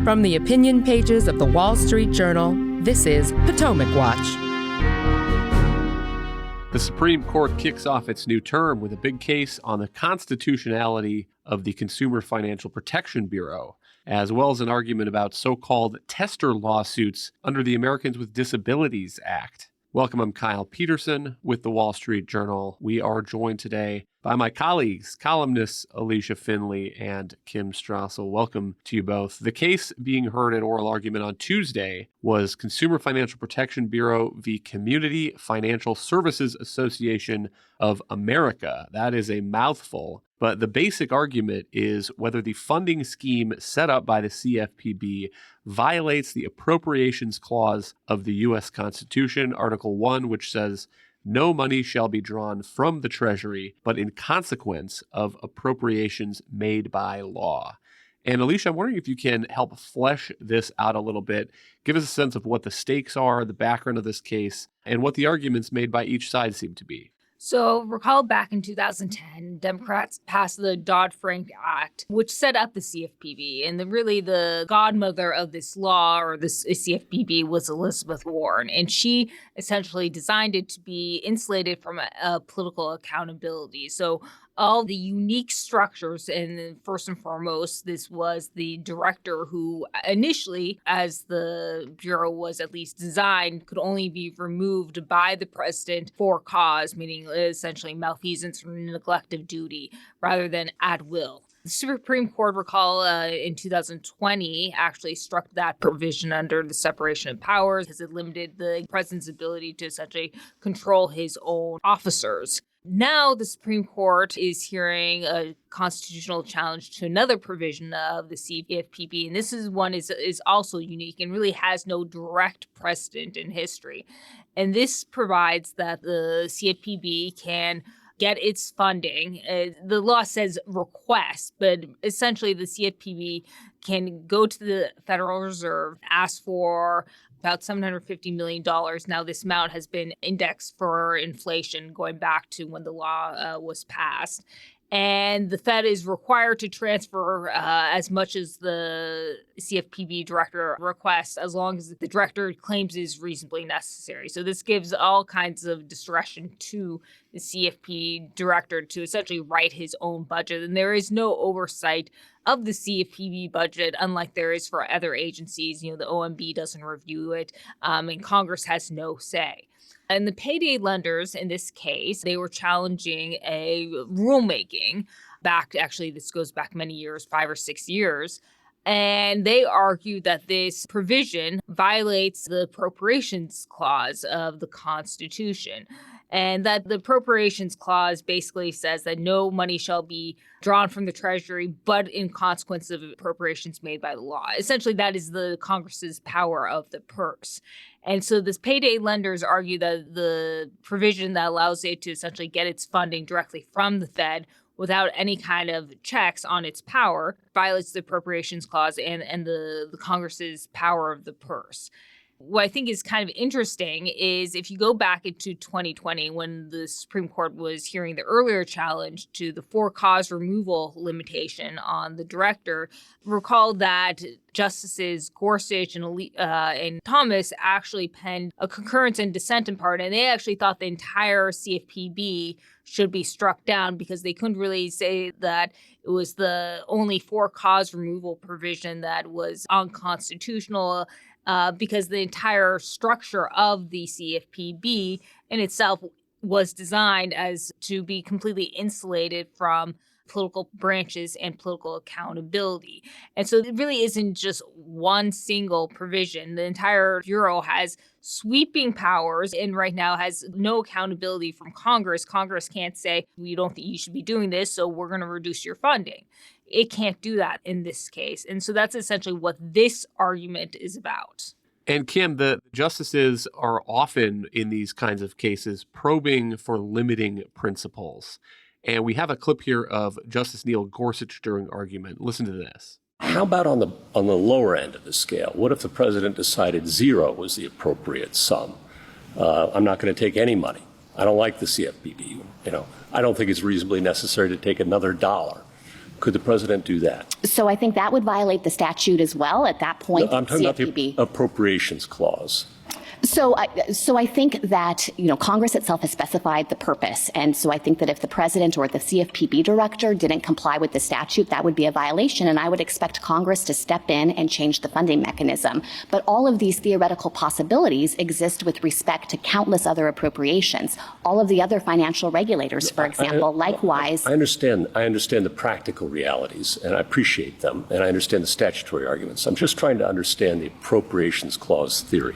From the opinion pages of the Wall Street Journal, this is Potomac Watch. The Supreme Court kicks off its new term with a big case on the constitutionality of the Consumer Financial Protection Bureau, as well as an argument about so-called tester lawsuits under the Americans with Disabilities Act. Welcome, I'm Kyle Peterson with the Wall Street Journal. We are joined today by my colleagues, columnists Alicia Finley and Kim Strassel. Welcome to you both. The case being heard in oral argument on Tuesday was Consumer Financial Protection Bureau v. Community Financial Services Association of America. That is a mouthful, but the basic argument is whether the funding scheme set up by the CFPB violates the Appropriations Clause of the U.S. Constitution, Article 1, which says, "No money shall be drawn from the Treasury, but in consequence of appropriations made by law." And Alicia, I'm wondering if you can help flesh this out a little bit. Give us a sense of what the stakes are, the background of this case, and what the arguments made by each side seem to be. So recall back in 2010, Democrats passed the Dodd-Frank Act, which set up the CFPB. And really the godmother of this law, or this CFPB, was Elizabeth Warren. And she essentially designed it to be insulated from a political accountability. So all the unique structures, and first and foremost, this was the director who initially, as the Bureau was at least designed, could only be removed by the president for cause, meaning essentially malfeasance or neglect of duty, rather than at will. The Supreme Court, recall, in 2020, actually struck that provision under the separation of powers because it limited the president's ability to essentially control his own officers. Now the Supreme Court is hearing a constitutional challenge to another provision of the CFPB, and this is also unique and really has no direct precedent in history. And this provides that the CFPB can get its funding. The law says request, but essentially the CFPB can go to the Federal Reserve, ask for about $750 million. Now, this amount has been indexed for inflation going back to when the law was passed. And the Fed is required to transfer as much as the CFPB director requests, as long as the director claims is reasonably necessary. So this gives all kinds of discretion to the CFPB director to essentially write his own budget. And there is no oversight of the CFPB budget, unlike there is for other agencies. You know, the OMB doesn't review it, and Congress has no say. And the payday lenders, in this case, they were challenging a rulemaking this goes back many years, 5 or 6 years. And they argued that this provision violates the Appropriations Clause of the Constitution. And that the Appropriations Clause basically says that no money shall be drawn from the Treasury, but in consequence of appropriations made by the law. Essentially, that is the Congress's power of the purse. And so this payday lenders argue that the provision that allows it to essentially get its funding directly from the Fed without any kind of checks on its power violates the Appropriations Clause and the Congress's power of the purse. What I think is kind of interesting is if you go back into 2020, when the Supreme Court was hearing the earlier challenge to the for-cause removal limitation on the director, recall that Justices Gorsuch and Thomas actually penned a concurrence and dissent in part, and they actually thought the entire CFPB should be struck down because they couldn't really say that it was the only for-cause removal provision that was unconstitutional, because the entire structure of the CFPB in itself was designed as to be completely insulated from political branches and political accountability. And so it really isn't just one single provision. The entire Bureau has sweeping powers and right now has no accountability from Congress. Congress can't say, we don't think you should be doing this, so we're going to reduce your funding. It can't do that in this case. And so that's essentially what this argument is about. And Kim, the justices are often in these kinds of cases probing for limiting principles. And we have a clip here of Justice Neil Gorsuch during argument. Listen to this. How about on the lower end of the scale? What if the president decided 0 was the appropriate sum? I'm not going to take any money. I don't like the CFPB. I don't think it's reasonably necessary to take another dollar. Could the president do that? So I think that would violate the statute as well. At that point, No, I'm talking about CFPB. the appropriations clause. So I think that, Congress itself has specified the purpose. And so I think that if the president or the CFPB director didn't comply with the statute, that would be a violation. And I would expect Congress to step in and change the funding mechanism. But all of these theoretical possibilities exist with respect to countless other appropriations. All of the other financial regulators, for example, likewise. I understand the practical realities, and I appreciate them, and I understand the statutory arguments. I'm just trying to understand the appropriations clause theory.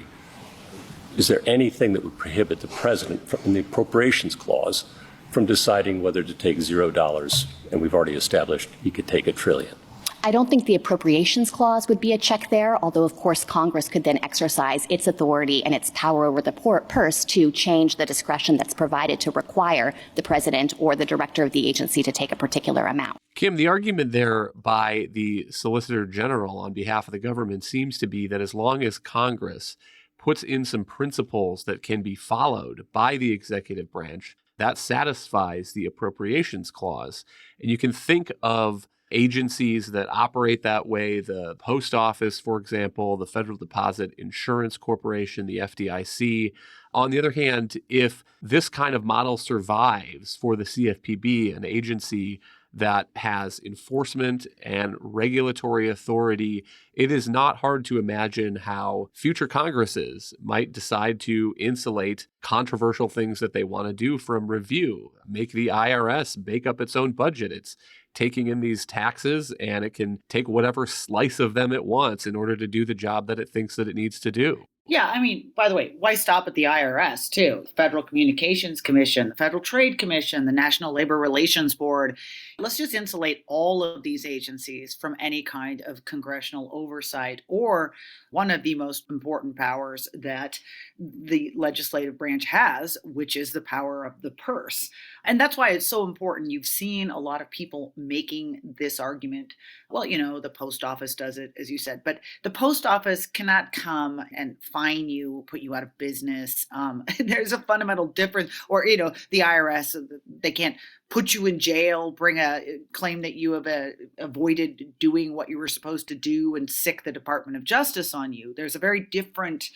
Is there anything that would prohibit the president in the appropriations clause from deciding whether to take $0, and we've already established he could take $1 trillion? I don't think the appropriations clause would be a check there, although, of course, Congress could then exercise its authority and its power over the purse to change the discretion that's provided to require the president or the director of the agency to take a particular amount. Kim, the argument there by the Solicitor General on behalf of the government seems to be that as long as Congress puts in some principles that can be followed by the executive branch, that satisfies the appropriations clause. And you can think of agencies that operate that way, the Post Office, for example, the Federal Deposit Insurance Corporation, the FDIC. On the other hand, if this kind of model survives for the CFPB, an agency that has enforcement and regulatory authority, it is not hard to imagine how future Congresses might decide to insulate controversial things that they want to do from review, make the IRS make up its own budget. It's taking in these taxes, and it can take whatever slice of them it wants in order to do the job that it thinks that it needs to do. Yeah, I mean, by the way, why stop at the IRS, too? The Federal Communications Commission, the Federal Trade Commission, the National Labor Relations Board. Let's just insulate all of these agencies from any kind of congressional oversight or one of the most important powers that the legislative branch has, which is the power of the purse. And that's why it's so important. You've seen a lot of people making this argument. Well, the post office does it, as you said, but the post office cannot come and fine you, put you out of business. There's a fundamental difference. Or, the IRS, they can't put you in jail, claim that you have avoided doing what you were supposed to do and sick the Department of Justice on you. There's a very different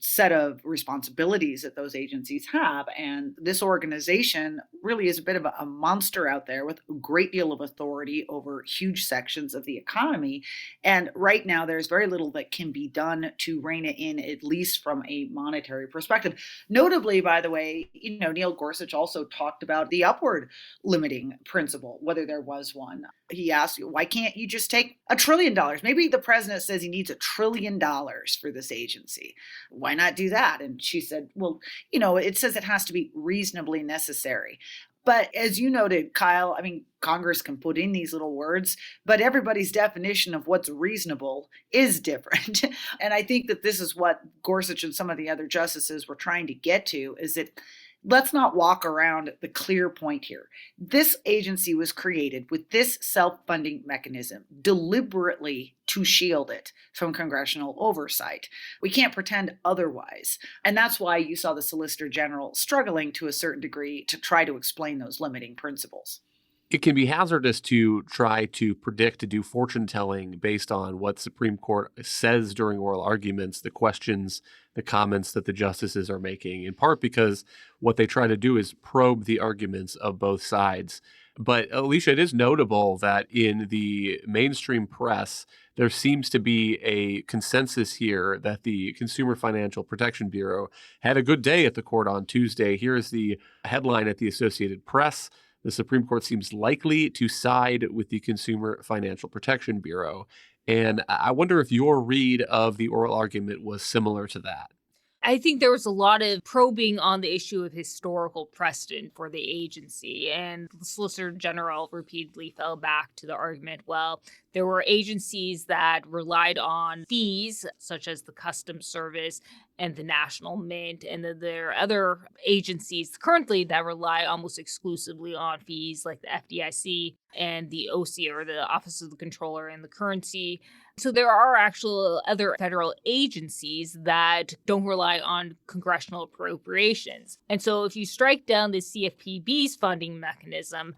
set of responsibilities that those agencies have. And this organization really is a bit of a monster out there with a great deal of authority over huge sections of the economy. And right now, there's very little that can be done to rein it in, at least from a monetary perspective. Notably, by the way, Neil Gorsuch also talked about the upward limiting principle, whether there was one. He asked, why can't you just take $1 trillion? Maybe the president says he needs $1 trillion for this agency. Why not do that? And she said, well, it says it has to be reasonably necessary. But as you noted, Kyle, I mean, Congress can put in these little words, but everybody's definition of what's reasonable is different. And I think that this is what Gorsuch and some of the other justices were trying to get to, is that let's not walk around the clear point here. This agency was created with this self-funding mechanism deliberately to shield it from congressional oversight. We can't pretend otherwise. And that's why you saw the Solicitor General struggling to a certain degree to try to explain those limiting principles. It can be hazardous to try to predict, to do fortune telling based on what the Supreme Court says during oral arguments, the questions, the comments that the justices are making, in part because what they try to do is probe the arguments of both sides. But Alicia, it is notable that in the mainstream press, there seems to be a consensus here that the Consumer Financial Protection Bureau had a good day at the court on Tuesday. Here's the headline at the Associated Press. The Supreme Court seems likely to side with the Consumer Financial Protection Bureau. And I wonder if your read of the oral argument was similar to that. I think there was a lot of probing on the issue of historical precedent for the agency, and the Solicitor General repeatedly fell back to the argument, well, there were agencies that relied on fees, such as the Customs Service and the National Mint, and then there are other agencies currently that rely almost exclusively on fees, like the FDIC and the OC, or the Office of the Comptroller and the Currency. So there are actual other federal agencies that don't rely on congressional appropriations. And so if you strike down the CFPB's funding mechanism,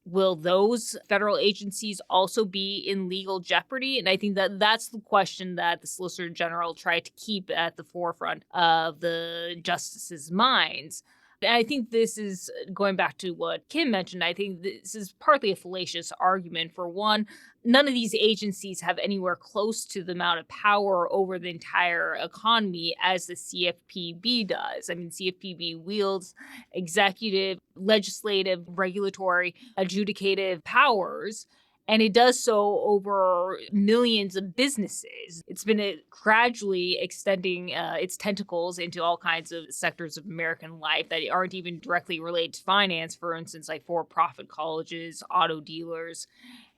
will those federal agencies also be in legal jeopardy? And I think that that's the question that the Solicitor General tried to keep at the forefront of the justices' minds. And I think this is going back to what Kim mentioned. I think this is partly a fallacious argument. For one, none of these agencies have anywhere close to the amount of power over the entire economy as the CFPB does. I mean, CFPB wields executive, legislative, regulatory, adjudicative powers. And it does so over millions of businesses. It's been gradually extending its tentacles into all kinds of sectors of American life that aren't even directly related to finance, for instance, like for-profit colleges, auto dealers,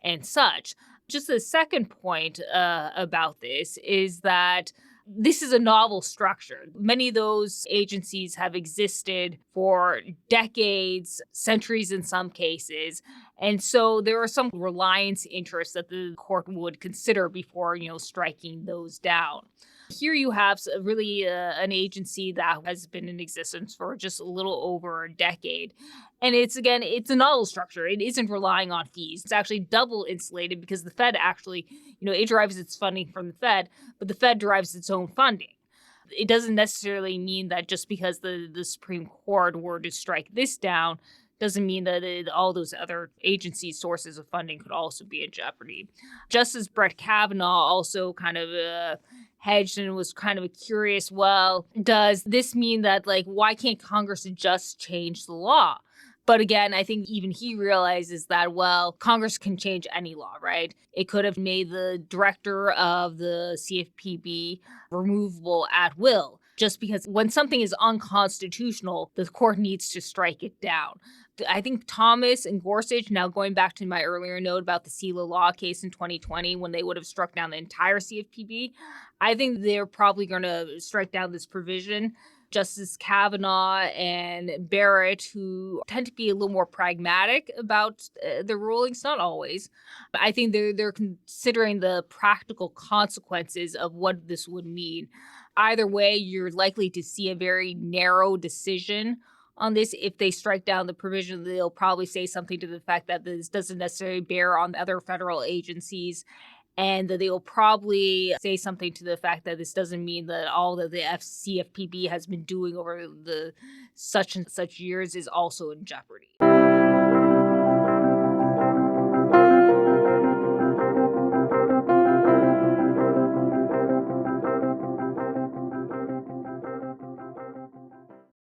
and such. Just the second point about this is that this is a novel structure. Many of those agencies have existed for decades, centuries in some cases. And so there are some reliance interests that the court would consider before, striking those down. Here you have really an agency that has been in existence for just a little over a decade. And it's a novel structure. It isn't relying on fees. It's actually double insulated because the Fed actually, it derives its funding from the Fed, but the Fed derives its own funding. It doesn't necessarily mean that just because the Supreme Court were to strike this down, doesn't mean that all those other agency sources of funding could also be in jeopardy. Justice Brett Kavanaugh also kind of hedged and was kind of curious, well, does this mean that, why can't Congress just change the law? But again, I think even he realizes that, well, Congress can change any law, right? It could have made the director of the CFPB removable at will, just because when something is unconstitutional, the court needs to strike it down. I think Thomas and Gorsuch, now going back to my earlier note about the Selah Law case in 2020, when they would have struck down the entire CFPB, I think they're probably going to strike down this provision. Justice Kavanaugh and Barrett, who tend to be a little more pragmatic about the rulings, not always. But I think they're considering the practical consequences of what this would mean. Either way, you're likely to see a very narrow decision on this. If they strike down the provision, they'll probably say something to the fact that this doesn't necessarily bear on other federal agencies. And that they will probably say something to the fact that this doesn't mean that all that the CFPB has been doing over the such and such years is also in jeopardy.